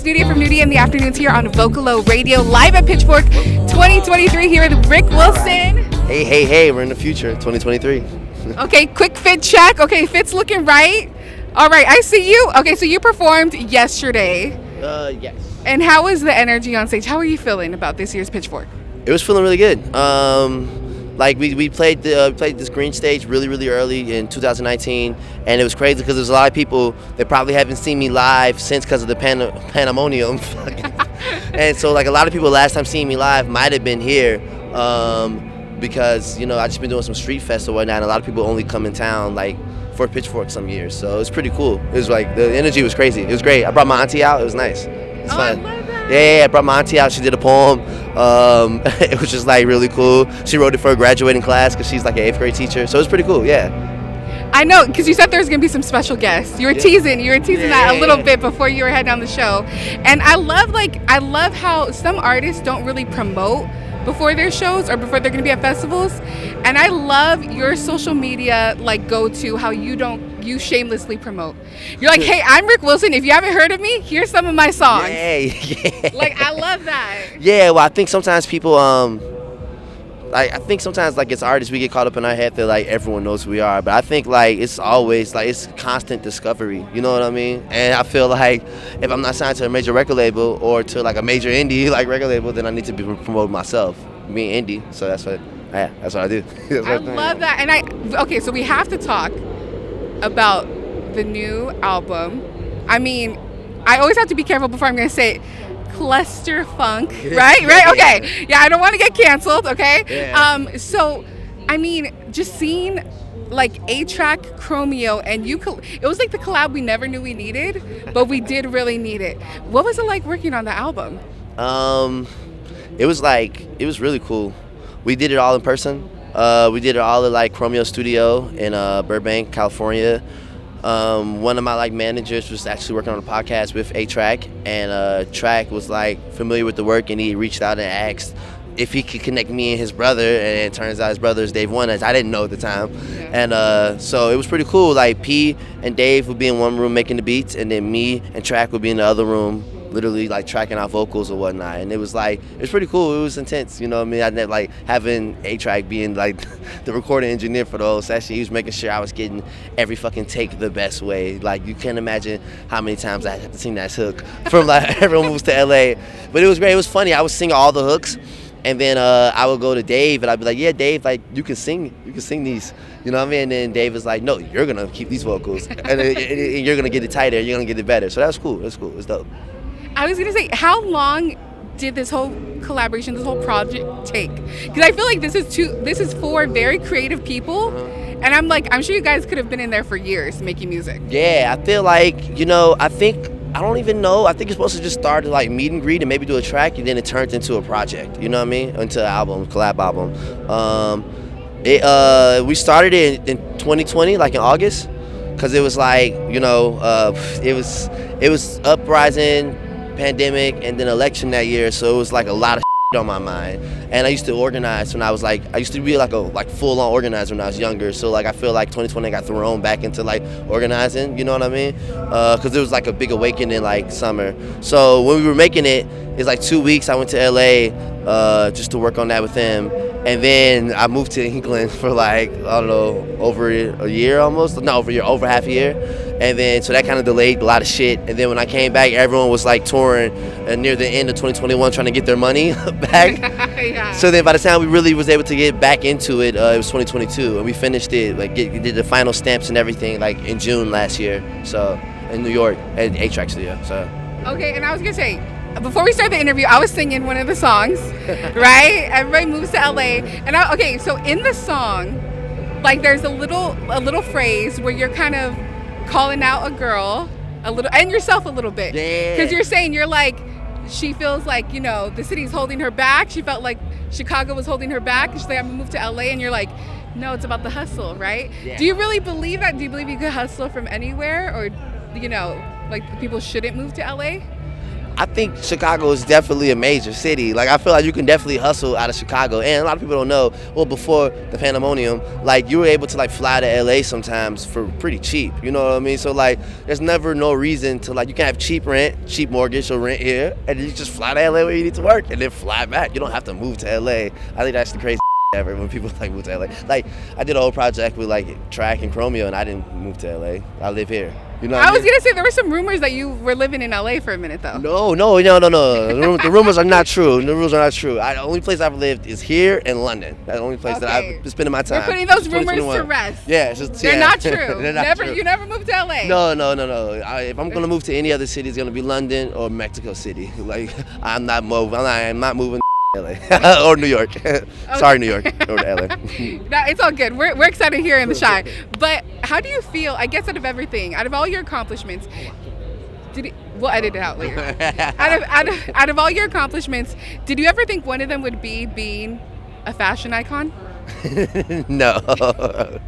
it's Nudia from Nudia in the Afternoons here on Vocalo Radio, live at Pitchfork 2023 here with Ric Wilson. Hey, we're in the future, 2023. Okay, quick fit check. Okay, fit's looking right. All right, I see you. Okay, so you performed yesterday. Yes. And how was the energy on stage? How are you feeling about this year's Pitchfork? It was feeling really good. Like we played this green stage really early in 2019, and it was crazy because there's a lot of people that probably haven't seen me live since because of the pandemonium. And so like a lot of people last time seeing me live might have been here because I just been doing some street fest or whatnot, and a lot of people only come in town like for Pitchfork some years, so it's pretty cool. It was like the energy was crazy. It was great. I brought my auntie out. It was nice. It's fun. I love that. Yeah, I brought my auntie out. She did a poem. It was just like really cool. She wrote it for a graduating class because she's like an 8th grade teacher. So it was pretty cool. Yeah. I know, because you said there was gonna be some special guests. You were teasing that a little bit before you were heading down the show, and I love how some artists don't really promote before their shows or before they're gonna be at festivals, and I love your social media go-to how you shamelessly promote. You're like, hey, I'm Ric Wilson. If you haven't heard of me, here's some of my songs. Yeah. Like, I love that. Yeah, well, I think sometimes people, I think sometimes, like, as artists, we get caught up in our head that, like, everyone knows who we are. But I think, like, it's always, like, it's constant discovery. You know what I mean? And I feel like if I'm not signed to a major record label or to, like, a major indie, like, record label, then I need to be promoting myself, being indie. So that's what I do. I love that. And okay, so we have to talk about the new album. I mean, I always have to be careful before I'm going to say it. CLUSTERFUNK, right? Okay. Yeah, I don't want to get canceled, okay? Yeah. So, I mean, just seeing like A-Trak, Chromeo, and it was like the collab we never knew we needed, but we did really need it. What was it like working on the album? It was really cool. We did it all in person. We did it all at like Chromeo Studio in Burbank, California. One of my managers was actually working on a podcast with A-Trak, and Trak was like familiar with the work, and he reached out and asked if he could connect me and his brother, and it turns out his brother is Dave Warnes. I didn't know at the time. Yeah. And so it was pretty cool. Like P and Dave would be in one room making the beats, and then me and Trak would be in the other room literally like tracking out vocals or whatnot, and it was pretty cool. It was intense, you know what I mean? I never, like, having A-Trak being like the recording engineer for the whole session, he was making sure I was getting every fucking take the best way. Like, you can't imagine how many times I had to sing that hook from like everyone moves to LA. But it was great. It was funny. I was singing all the hooks, and then I would go to Dave and I'd be like, yeah, Dave, like, you can sing these, you know what I mean? And then Dave was like, no, you're gonna keep these vocals, and you're gonna get it tighter, you're gonna get it better. So that was cool. It was dope. I was gonna say, how long did this whole collaboration, this whole project take? Because I feel like this is 4 very creative people, and I'm sure you guys could have been in there for years making music. Yeah, I feel like, I don't even know. I think it's supposed to just start like meet and greet and maybe do a track, and then it turns into a project. You know what I mean? Into an album, collab album. We started it in 2020, like in August, because it was like it was uprising, pandemic, and then election that year, so it was like a lot of on my mind. And I used to organize when I used to be like a full-on organizer when I was younger, so like I feel like 2020 got thrown back into like organizing, you know what I mean? Because it was like a big awakening like summer. So when we were making it, it's like 2 weeks I went to LA just to work on that with him, and then I moved to England for like, I don't know, over a year almost, no, over half a year. And then, so that kind of delayed a lot of shit. And then when I came back, everyone was like touring near the end of 2021 trying to get their money back. Yeah. So then by the time we really was able to get back into it, it was 2022. And we finished it, did the final stamps and everything like in June last year. So in New York at A-Trak Studio. So. Okay, and I was going to say, before we start the interview, I was singing one of the songs, right? Everybody moves to LA. And so in the song, like there's a little phrase where you're kind of calling out a girl a little and yourself a little bit, because you're saying, you're like, she feels like the city's holding her back. She felt like Chicago was holding her back. She's like, I'm gonna move to LA, and you're like, no, it's about the hustle, right? Yeah. Do you really believe that? Do you believe you could hustle from anywhere, or like people shouldn't move to LA? I think Chicago is definitely a major city. Like, I feel like you can definitely hustle out of Chicago. And a lot of people don't know, well, before the pandemonium, like, you were able to, like, fly to LA sometimes for pretty cheap. You know what I mean? So, like, there's never no reason to, like, you can have cheap rent, cheap mortgage or rent here, and then you just fly to LA where you need to work and then fly back. You don't have to move to LA. I think that's the crazy ever when people, like, move to LA. Like, I did a whole project with, like, A-Trak and Chromeo, and I didn't move to LA. I live here. You know I was going to say, there were some rumors that you were living in LA for a minute, though. No. The rumors are not true. The rumors are not true. The only place I've lived is here and London. That's the only place that I've been spending my time. We're putting those rumors to rest. Yeah, it's just, they're not true. They're not true. You never moved to LA. No. If I'm going to move to any other city, it's going to be London or Mexico City. Like, I'm not moving LA or New York. Okay. Sorry, New York or LA. No, it's all good. We're excited here in the Shy. But how do you feel, I guess, out of everything, out of all your accomplishments, we'll edit it out later. out of all your accomplishments, did you ever think one of them would be being a fashion icon? No. I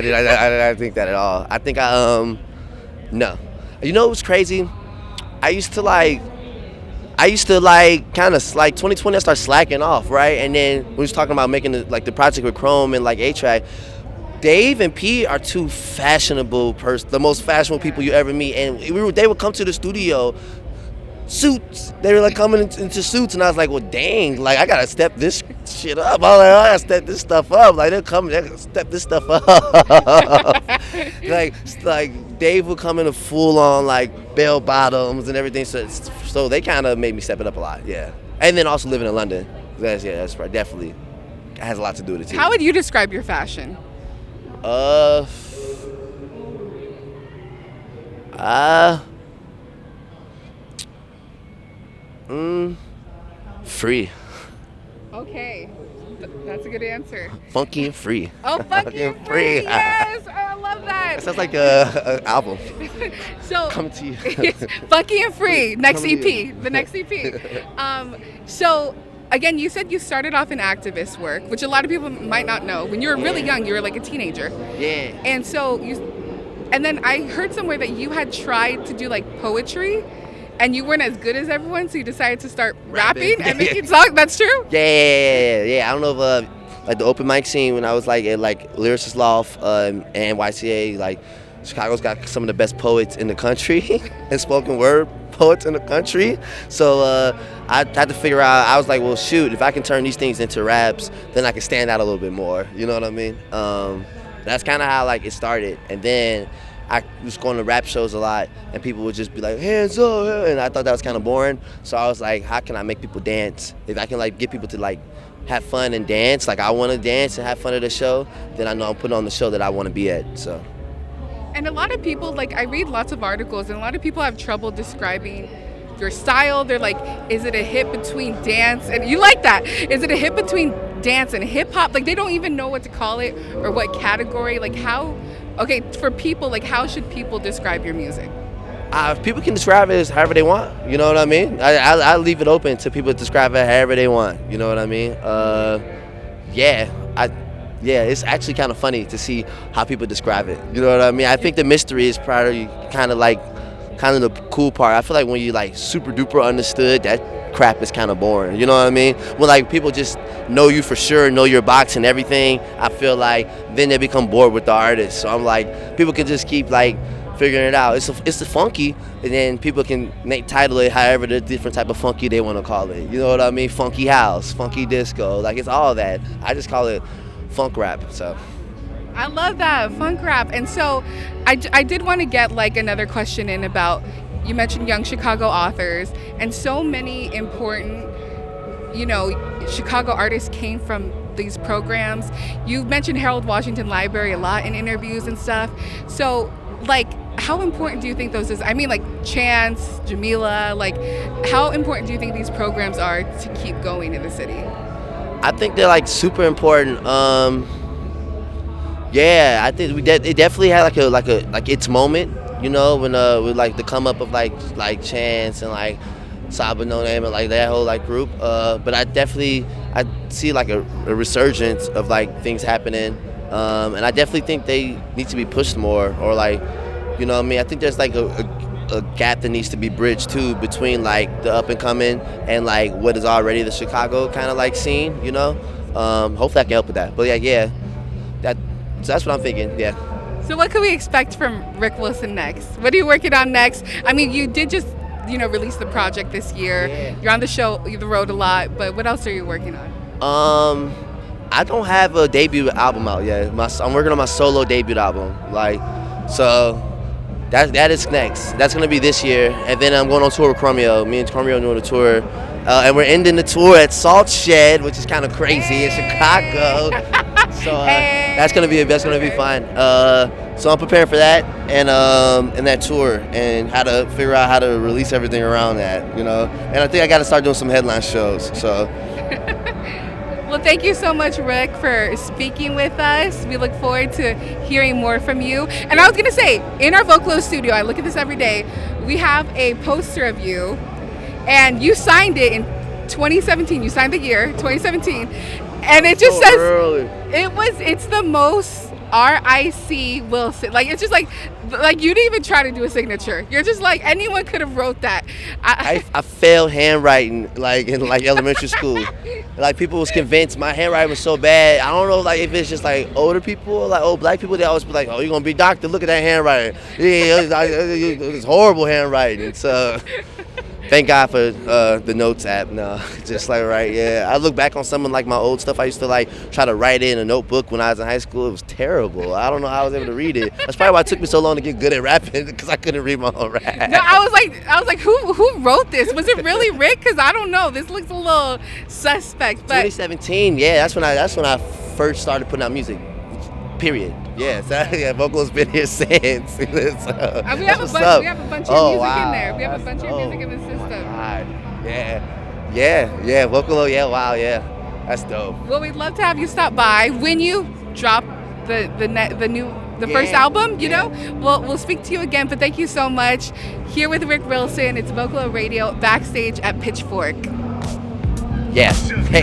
didn't think that at all. I think no. You know what's crazy? I used to kind of like 2020 I started slacking off, right? And then we was talking about making the project with Chrome and like A-Trak. Dave and P are two fashionable the most fashionable people you ever meet, and they would come to the studio suits. They were like coming into suits, and I was like, well, dang, like I gotta step this shit up. I was like, I gotta step this stuff up. Like they gotta step this stuff up. like Dave would come in a full on like bell bottoms and everything. So they kind of made me step it up a lot. Yeah, and then also living in London. That's right. Definitely has a lot to do with it too. How would you describe your fashion? Free. Okay, that's a good answer. Funky and free. Oh, funky and free. Yes, oh, I love that. That sounds like an album. So come to you. Funky and free. Next EP. The next EP. So again, you said you started off in activist work, which a lot of people might not know. When you were really young, you were like a teenager. Yeah. And so and then I heard somewhere that you had tried to do like poetry, and you weren't as good as everyone, so you decided to start rapping and making songs. That's true? Yeah. I don't know if like the open mic scene when I was like at like Lyricist Loft and YCA, like Chicago's got some of the best poets in the country and spoken word poets in the country. So I had to figure out, I was like, well, shoot, if I can turn these things into raps, then I can stand out a little bit more. You know what I mean? That's kind of how like it started. And then I was going to rap shows a lot, and people would just be like, hands up, and I thought that was kind of boring. So I was like, how can I make people dance? If I can like get people to like have fun and dance, like I want to dance and have fun at the show, then I know I'm putting on the show that I want to be at. So. And a lot of people, like I read lots of articles, and a lot of people have trouble describing your style. They're like, is it a hit between dance and you like that? Is it a hit between dance and hip hop? Like they don't even know what to call it or what category. Like for people, like how should people describe your music? People can describe it as however they want. You know what I mean? I leave it open to people to describe it however they want. You know what I mean? It's actually kind of funny to see how people describe it. You know what I mean? I think the mystery is probably kind of the cool part. I feel like when you like super duper understood, that crap is kind of boring. You know what I mean? When like people just know you for sure, know your box and everything, I feel like then they become bored with the artist. So I'm like, people can just keep like figuring it out. It's the funky, and then people can title it however the different type of funky they want to call it. You know what I mean? Funky house, funky disco, like it's all that. I just call it funk rap. So I love that, funk rap. And so I did want to get like another question in about, you mentioned young Chicago authors, and so many important, Chicago artists came from these programs. You mentioned Harold Washington Library a lot in interviews and stuff. So like, how important do you think those is? I mean, like Chance, Jamila, like how important do you think these programs are to keep going in the city? I think they're like super important. I think it definitely had like its moment, when with like the come up of like Chance and like Saba No Name and like that whole like group. But I see like a resurgence of like things happening, and I definitely think they need to be pushed more, or like, I think there's like a gap that needs to be bridged too between like the up and coming and like what is already the Chicago kind of like scene, you know. Hopefully I can help with that. But yeah, so that's what I'm thinking. Yeah. So what can we expect from Ric Wilson next? What are you working on next? I mean, you did just release the project this year. Yeah. You're on the road a lot, but what else are you working on? I don't have a debut album out yet. I'm working on my solo debut album. Like, so that is next. That's gonna be this year, and then I'm going on tour with Chromeo. Me and Chromeo are doing a tour, and we're ending the tour at Salt Shed, which is kind of crazy in Chicago. So that's gonna be fun. So I'm preparing for that and that tour and how to figure out how to release everything around that, you know. And I think I got to start doing some headline shows. So. Well, thank you so much, Ric, for speaking with us. We look forward to hearing more from you. And I was gonna say, in our Vocalo studio, I look at this every day. We have a poster of you, and you signed it in 2017. You signed the year 2017. And it just says early. It's the most RIC Wilson. Like, it's just like you didn't even try to do a signature. You're just like, anyone could have wrote that. I failed handwriting like in like elementary school. Like, people was convinced my handwriting was so bad. I don't know, like, if it's just like older people, like old black people, they always be like, oh, you're gonna be doctor, look at that handwriting. Yeah, it's horrible handwriting. So thank God for the Notes app. No, just like, right, yeah. I look back on some of like my old stuff I used to like try to write in a notebook when I was in high school. It was terrible. I don't know how I was able to read it. That's probably why it took me so long to get good at rapping, because I couldn't read my own rap. No, I was like, who wrote this? Was it really Ric? Because I don't know. This looks a little suspect. But 2017, yeah, that's when I first started putting out music. Period. Yeah, so, yeah, Vocalo's been here since. So, we have a bunch of your music in there. We have a bunch of your music in the system. God. Yeah, Vocalo, yeah, wow, yeah. That's dope. Well, we'd love to have you stop by when you drop the first album, you know. We'll speak to you again, but thank you so much. Here with Ric Wilson, it's Vocalo Radio backstage at Pitchfork. Yes. Hey.